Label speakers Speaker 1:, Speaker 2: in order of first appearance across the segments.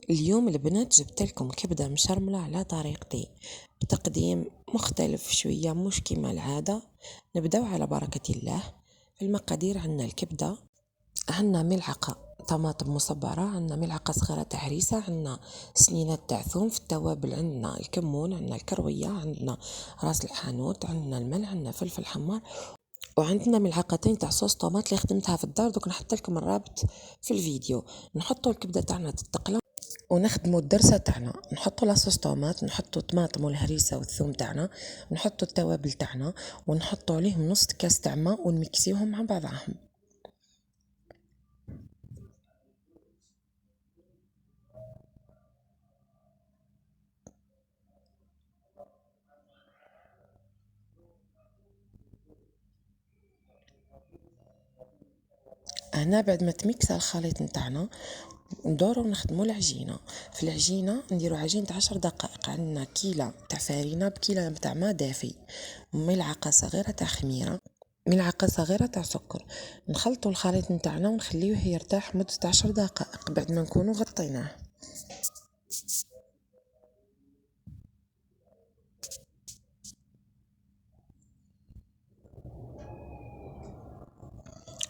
Speaker 1: اليوم البنات جبت لكم كبدة مشرملة على طريقتي بتقديم مختلف شوية مش كما العادة. نبداو على بركة الله. في المقادير عندنا الكبدة، عندنا ملعقة طماطم مصبرة، عندنا ملعقة صغيرة تاع هريسة، عندنا سنينات تاع ثوم. في التوابل عندنا الكمون، عندنا الكروية، عندنا راس الحانوت، عندنا الملح، عندنا فلفل حمار، وعندنا ملعقتين تاع صوص طوماط اللي خدمتها في الدار. دوك نحط لكم الرابط في الفيديو. نحطوا الكبدة تاعنا تتقلى ونخدموا الدرسة تاعنا، نحطوا لاصوص طوماط، نحطوا طماطم والهريسة والثوم تاعنا، نحطوا التوابل تاعنا، ونحطوا عليهم نص كاس تاع ماء ونمكسيوهم مع بعضهم. هنا بعد ما تميكسا الخليط نتاعنا ندورو ونخدموا العجينه. في العجينه نديروا عجينه 10 دقائق. عندنا كيلة تاع فارينه بكيلة تاع ماء دافي، ملعقه صغيره تاع خميره، ملعقه صغيره تاع سكر. نخلطوا الخليط نتاعنا ونخليوه يرتاح مده 10 دقائق بعد ما نكونوا غطيناه.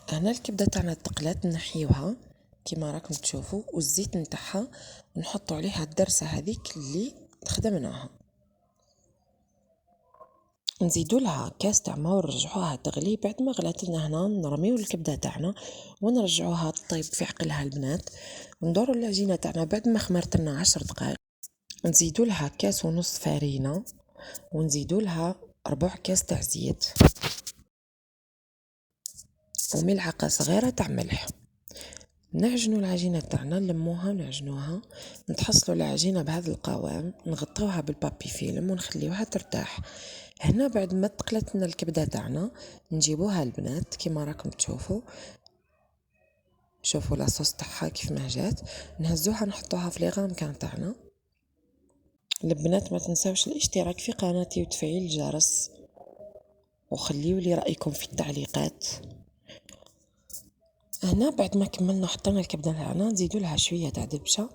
Speaker 1: هنا الكبده تاعنا تقلات نحيوها كيما راكم تشوفوا، والزيت نتاعها نحطوا عليها الدرسه هذيك اللي خدمناها، نزيدوا لها كاس تاع ماء ونرجعوها تغلي. بعد ما غلات لنا هنا نرميو الكبده تاعنا ونرجعوها تطيب في عقلها البنات. ندوروا العجينه تاعنا بعد ما خمرت لنا 10 دقائق، نزيدوا لها كاس ونص فارينه، ونزيدوا لها ربع كاس تاع زيت، وملعقه صغيره تاع ملح. نعجنوا العجينه تاعنا، نلموها ونعجنوها، نتحصلوا العجينه بهذا القوام، نغطوها بالبابي فيلم ونخليوها ترتاح. هنا بعد ما تقلت لنا الكبده تاعنا نجيبوها البنات كيما راكم تشوفوا. شوفوا لاصوص تاعها كيف ما جات. نهزوها نحطوها في ليغامكان تاعنا. البنات ما تنساوش الاشتراك في قناتي وتفعيل الجرس، وخليوا لي رايكم في التعليقات. هنا بعد ما كملنا حطينا الكبده تاعنا نزيدوا لها شويه تاع دبشه،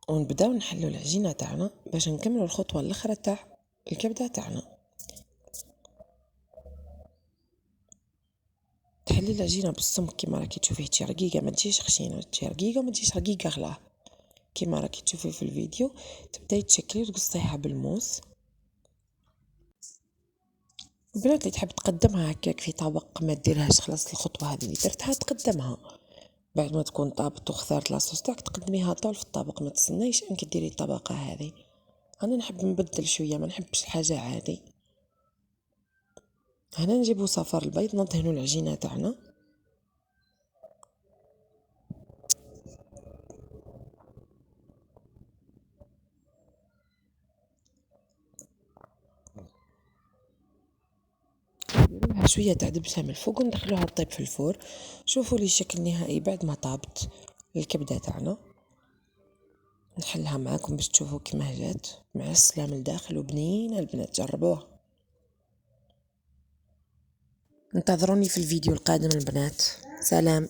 Speaker 1: ونبداو نحلو العجينه تاعنا باش نكملوا الخطوه الاخرى تاع الكبده تاعنا. تحلي العجينه بالسمك كيما راكي تشوفي، تجي رقيقه ما تجيش خشينه، تجي رقيقه ما تجيش رقيقه غلاه كيما راكي تشوفي في الفيديو. تبداي تشكلي وتقصيها بالموس. البنات اللي تحب تقدمها هكاك في طبق ما ديرهاش خلاص الخطوه هذه اللي درتها تقدمها بعد ما تكون طابت واختارت لاصوص تاعك تقدميها طول في الطبق، ما تستنيش انك ديري الطبقه هذه. انا نحب نبدل شويه، ما نحبش الحاجه عادي. هنا نجيبو صفار البيض ندهنوا العجينه تاعنا. نديرولها شويه تاع دبشه من الفوق وندخلوها تطيب في الفور. شوفوا لي الشكل النهائي بعد ما طابت الكبده تاعنا. نحلها معاكم باش تشوفوا كيما جات مع السلام الداخل وبنينه. البنات جربوها. انتظروني في الفيديو القادم البنات. سلام.